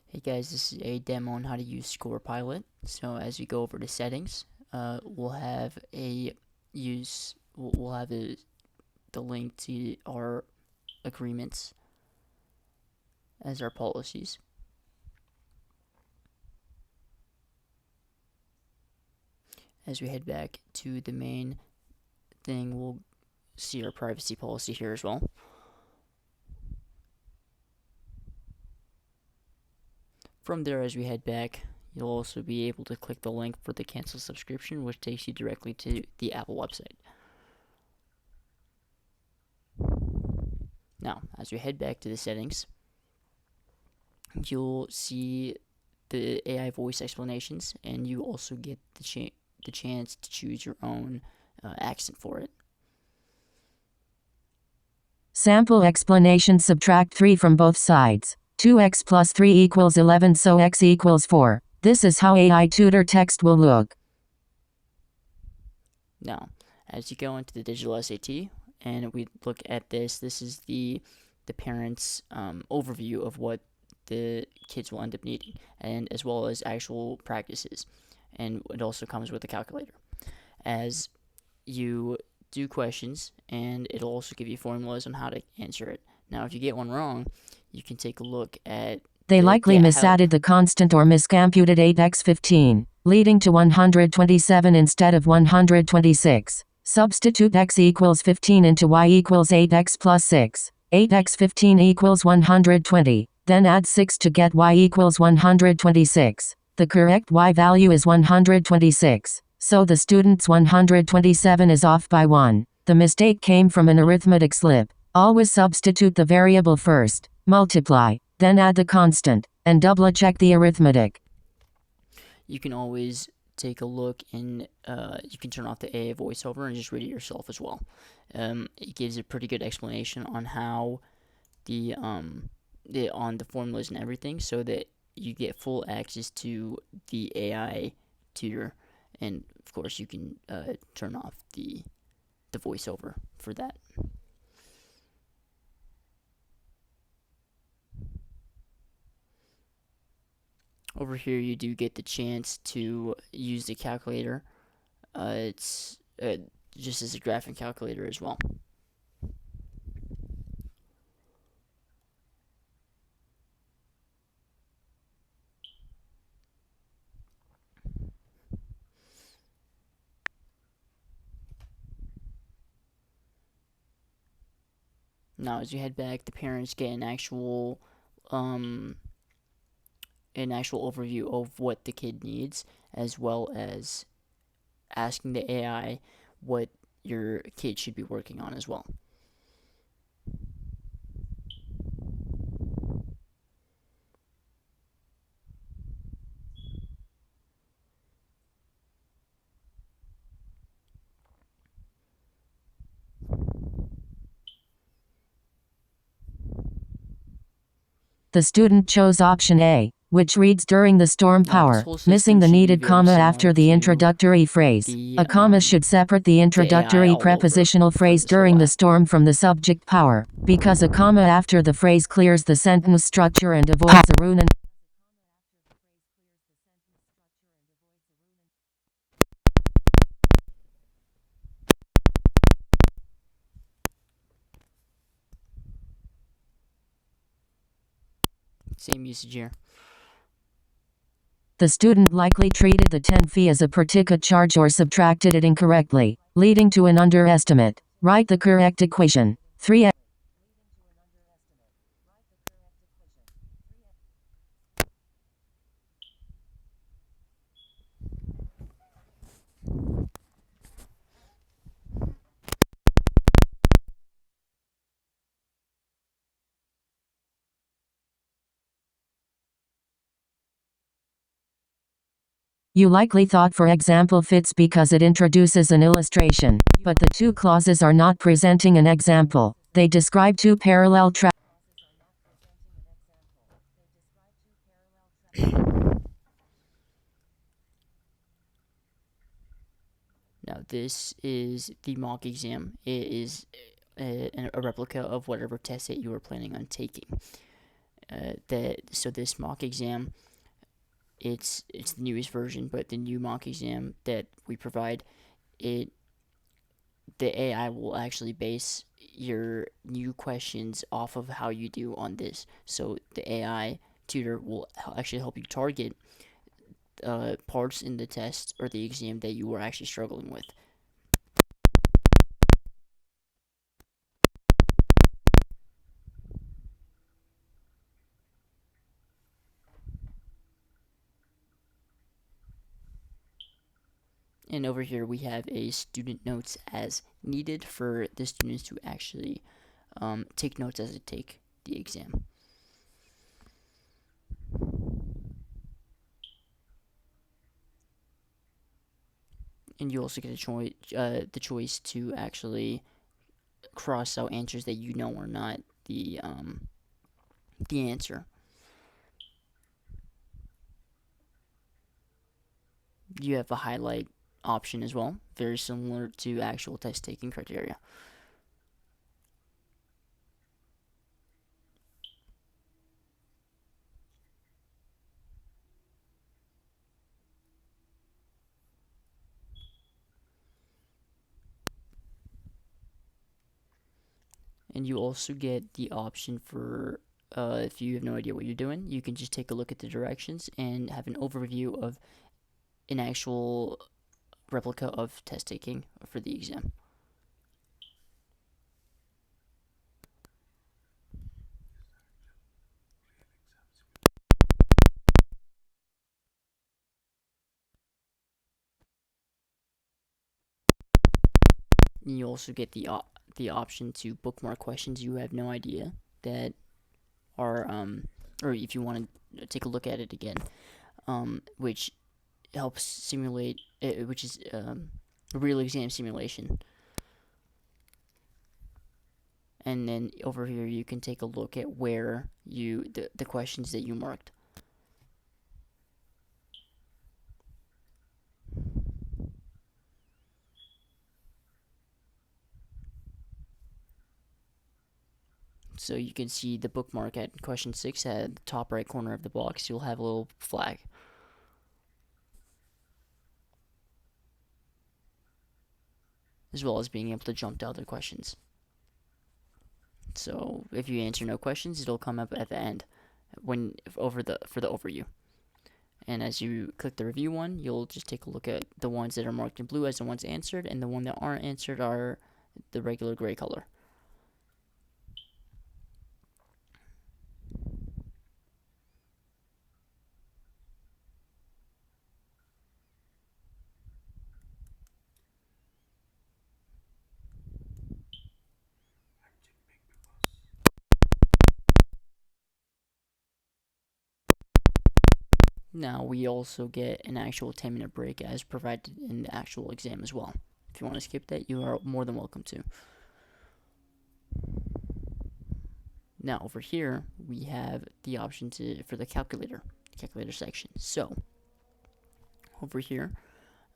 Hey guys, this is a demo on how to use ScorePilot. So as we go over to settings, we'll have the link to our agreements as our policies. As we head back to the main thing, we'll see our privacy policy here as well. From there, as we head back, you'll also be able to click the link for the cancel subscription, which takes you directly to the Apple website. Now, as we head back to the settings, you'll see the AI voice explanations, and you also get the chance to choose your own accent for it. Sample explanation: subtract 3 from both sides. 2x plus 3 equals 11, so x equals 4. This is how AI Tutor text will look. Now, as you go into the digital SAT, and we look at this is the parents' overview of what the kids will end up needing, and as well as actual practices. And it also comes with a calculator. As you do questions, and it'll also give you formulas on how to answer it. Now, if you get one wrong, you can take a look at They likely misadded the constant or miscomputed 8x15, leading to 127 instead of 126. Substitute x equals 15 into y equals 8x plus 6. 8x15 equals 120. Then add 6 to get y equals 126. The correct y value is 126. So the student's 127 is off by 1. The mistake came from an arithmetic slip. Always substitute the variable first, multiply, then add the constant, and double-check the arithmetic. You can always take a look, and you can turn off the AI voiceover and just read it yourself as well. It gives a pretty good explanation on how on the formulas and everything, so that you get full access to the AI tutor. And of course, you can turn off the voiceover for that. Over here, you do get the chance to use the calculator. It's just as a graphing calculator as well. Now, as you head back, the parents get an actual overview of what the kid needs, as well as asking the AI what your kid should be working on as well. The student chose option A, which reads during the storm power, missing the needed comma after the introductory phrase. A comma should separate the introductory prepositional phrase during the storm from the subject power, because a comma after the phrase clears the sentence structure and avoids the rune. Same usage here. The student likely treated the 10 fee as a per ticket charge or subtracted it incorrectly, leading to an underestimate. Write the correct equation. 3x. You likely thought for example fits because it introduces an illustration, but the two clauses are not presenting an example. They describe two parallel tracks. Now, this is the mock exam. It is a replica of whatever test that you were planning on taking. So this mock exam, it's the newest version, but the new mock exam that we provide, it the AI will actually base your new questions off of how you do on this. So the AI tutor will actually help you target parts in the test or the exam that you were actually struggling with. And over here we have a student notes as needed for the students to actually take notes as they take the exam. And you also get the choice to actually cross out answers that you know are not the answer. You have a highlight option as well, very similar to actual test taking criteria. And you also get the option for if you have no idea what you're doing, you can just take a look at the directions and have an overview of an actual replica of test taking for the exam. And you also get the option to bookmark questions you have no idea that are or if you want to take a look at it again, which helps simulate, which is a real exam simulation. And then over here you can take a look at where the questions that you marked. So you can see the bookmark at question 6 at the top right corner of the box. You'll have a little flag. As well as being able to jump to other questions. So if you answer no questions, it'll come up at the end when for the overview. And as you click the review one, you'll just take a look at the ones that are marked in blue as the ones answered, and the ones that aren't answered are the regular gray color. Now we also get an actual 10-minute break as provided in the actual exam as well. If you want to skip that, you are more than welcome to. Now over here we have the option for the calculator section. So over here,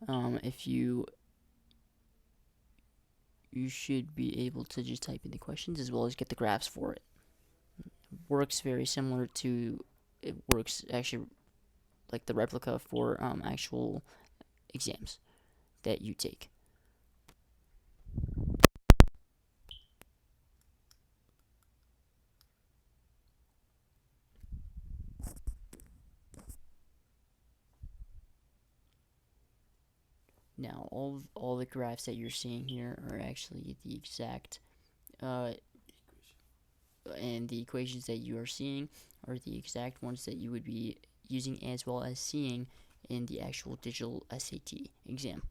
if you should be able to just type in the questions as well as get the graphs for it. Works very similar to, it works actually like the replica for actual exams that you take. Now, all the graphs that you're seeing here are actually the exact, and the equations that you are seeing are the exact ones that you would be using as well as seeing in the actual digital SAT exam.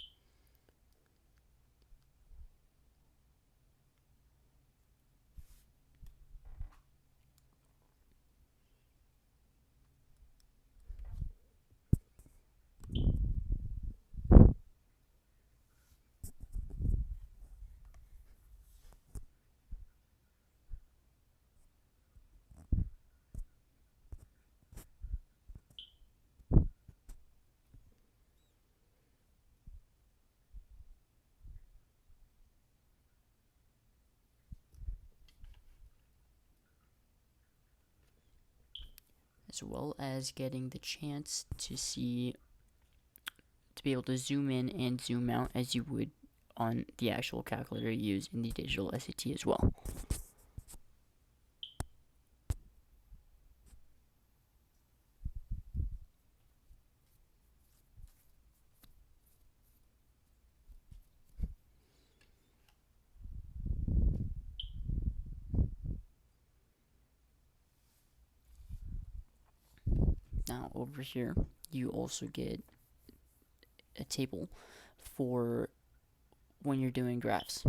as well as getting the chance to be able to zoom in and zoom out as you would on the actual calculator you use in the digital SAT as well. Now over here, you also get a table for when you're doing graphs.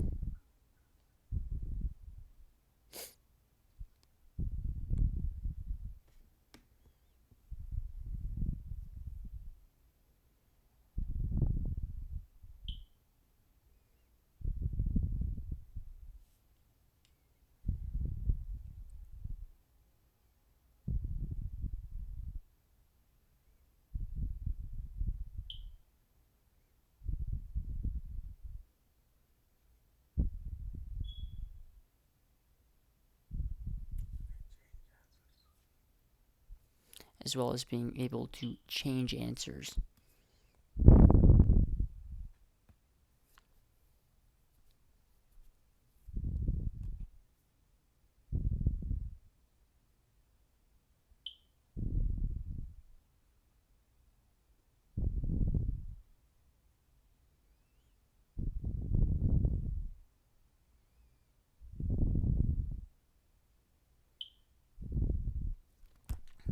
As well as being able to change answers.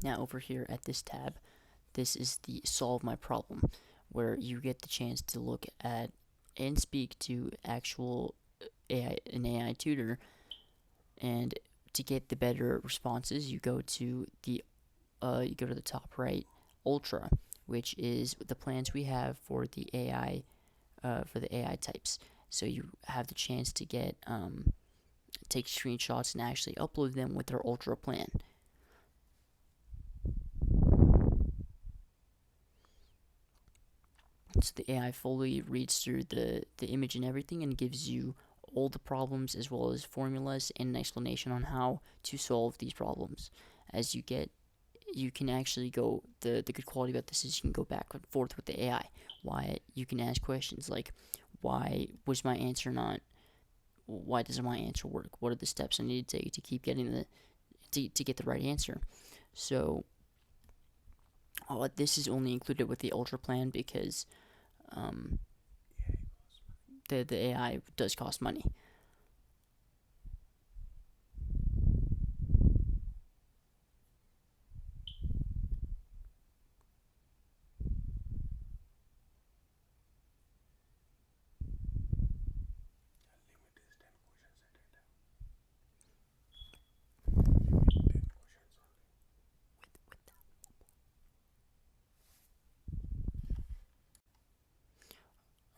Now over here at this tab, this is the solve my problem, where you get the chance to look at and speak to actual an AI tutor, and to get the better responses, you go to the top right, Ultra, which is the plans we have for the AI types. So you have the chance to get take screenshots and actually upload them with their Ultra plan. So the AI fully reads through the image and everything and gives you all the problems as well as formulas and an explanation on how to solve these problems. As you can actually go, the good quality about this is you can go back and forth with the AI. Why you can ask questions like, why doesn't my answer work? What are the steps I need to take to keep getting to get the right answer? So this is only included with the Ultra plan because the AI does cost money.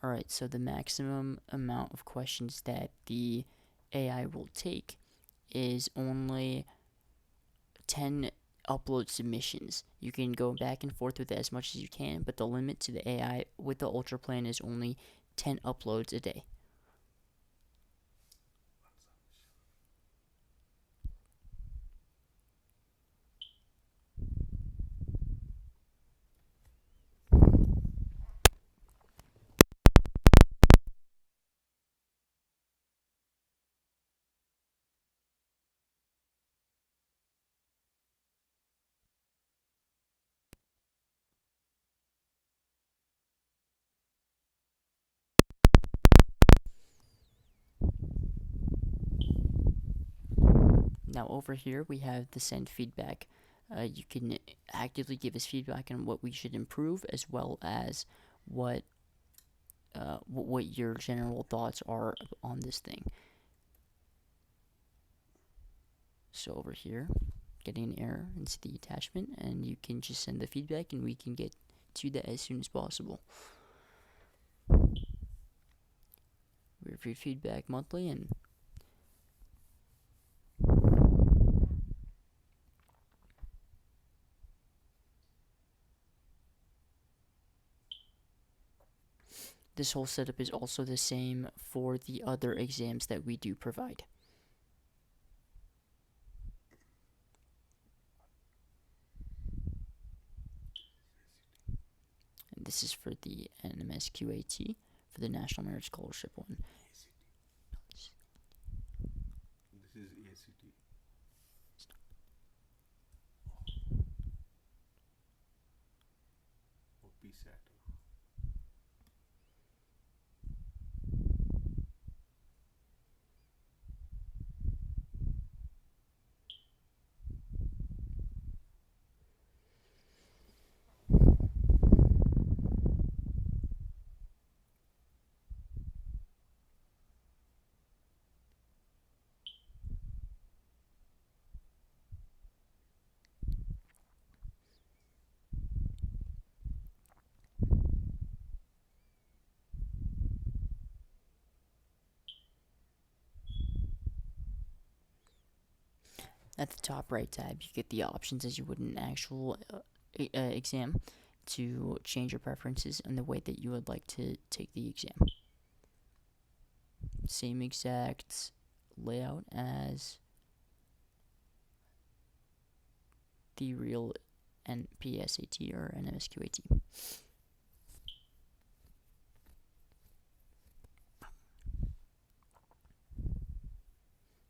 Alright, so the maximum amount of questions that the AI will take is only 10 upload submissions. You can go back and forth with it as much as you can, but the limit to the AI with the Ultra plan is only 10 uploads a day. Now over here we have the send feedback. You can actively give us feedback on what we should improve, as well as what your general thoughts are on this thing. So over here, getting an error and see the attachment, and you can just send the feedback and we can get to that as soon as possible. We review feedback monthly, and this whole setup is also the same for the other exams that we do provide. this is for the NMSQAT, for the National Merit Scholarship one. This is ACT. Or PSAT. At the top right tab, you get the options as you would in an actual exam to change your preferences and the way that you would like to take the exam. Same exact layout as the real PSAT or NMSQAT.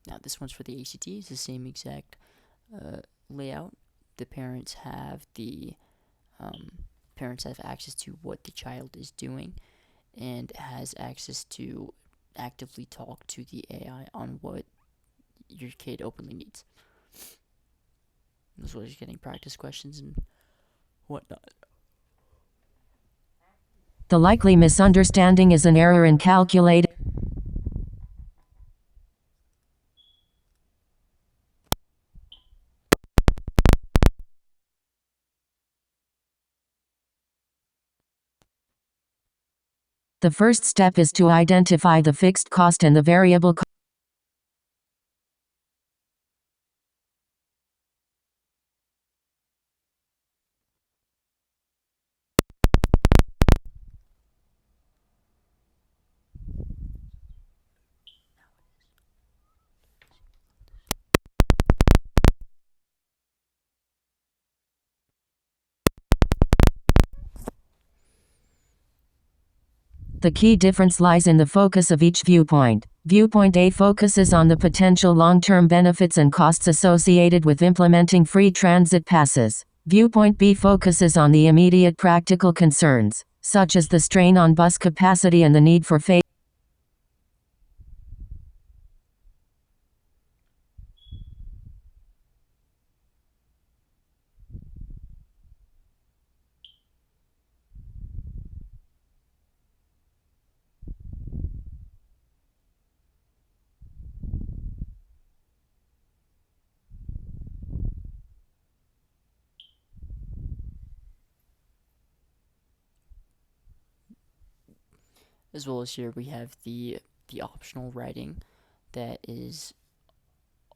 Now this one's for the ACT. It's the same exact layout. The parents have access to what the child is doing, and has access to actively talk to the AI on what your kid openly needs, as well as getting practice questions and whatnot. The likely misunderstanding is an error in calculating. The first step is to identify the fixed cost and the variable cost. The key difference lies in the focus of each viewpoint. Viewpoint A focuses on the potential long-term benefits and costs associated with implementing free transit passes. Viewpoint B focuses on the immediate practical concerns, such as the strain on bus capacity and the need for phase. As well as here we have the optional writing that is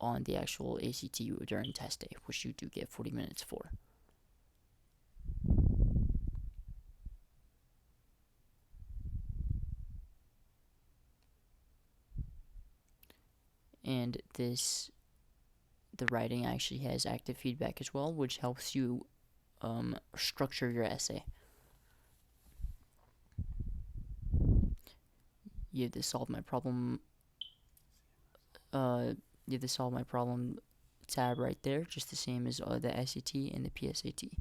on the actual ACT during test day, which you do get 40 minutes for. And the writing actually has active feedback as well, which helps you structure your essay. You have the solve my problem tab right there, just the same as the SAT and the PSAT.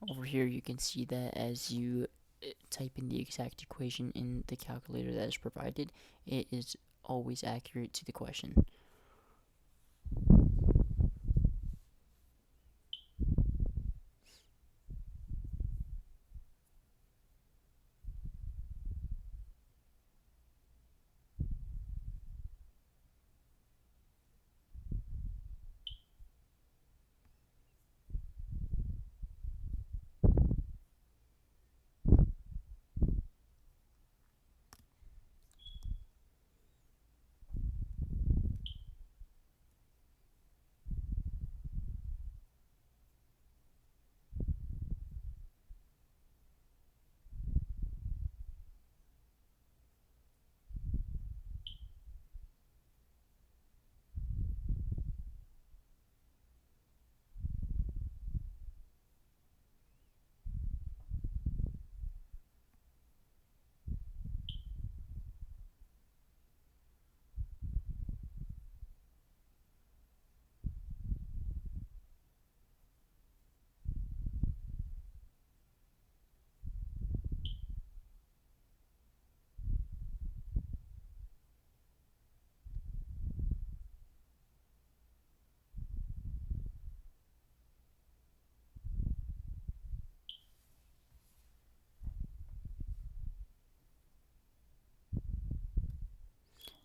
Over here you can see that as you type in the exact equation in the calculator that is provided, it is always accurate to the question.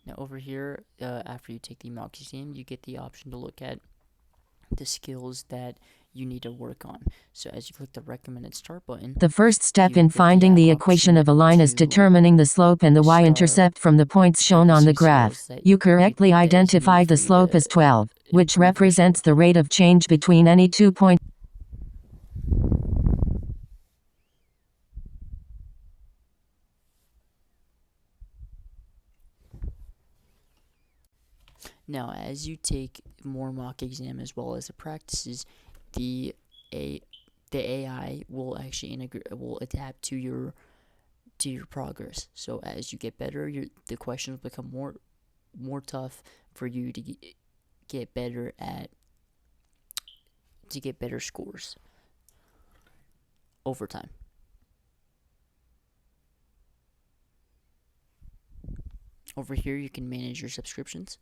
Now over here, after you take the mock exam, you get the option to look at the skills that you need to work on. So as you click the recommended start button, The first step you in get finding the equation option of a line is to determining the slope and the start y-intercept from the points shown on the practicing graph. skills that You correctly that is needed identified for the you slope to as 12, which improve your represents score. the rate of change between any 2 points. Now, as you take more mock exam as well as the practices, the AI will actually will adapt to your progress. So as you get better, the questions become more tough for you to get better at to get better scores over time. Over here, you can manage your subscriptions.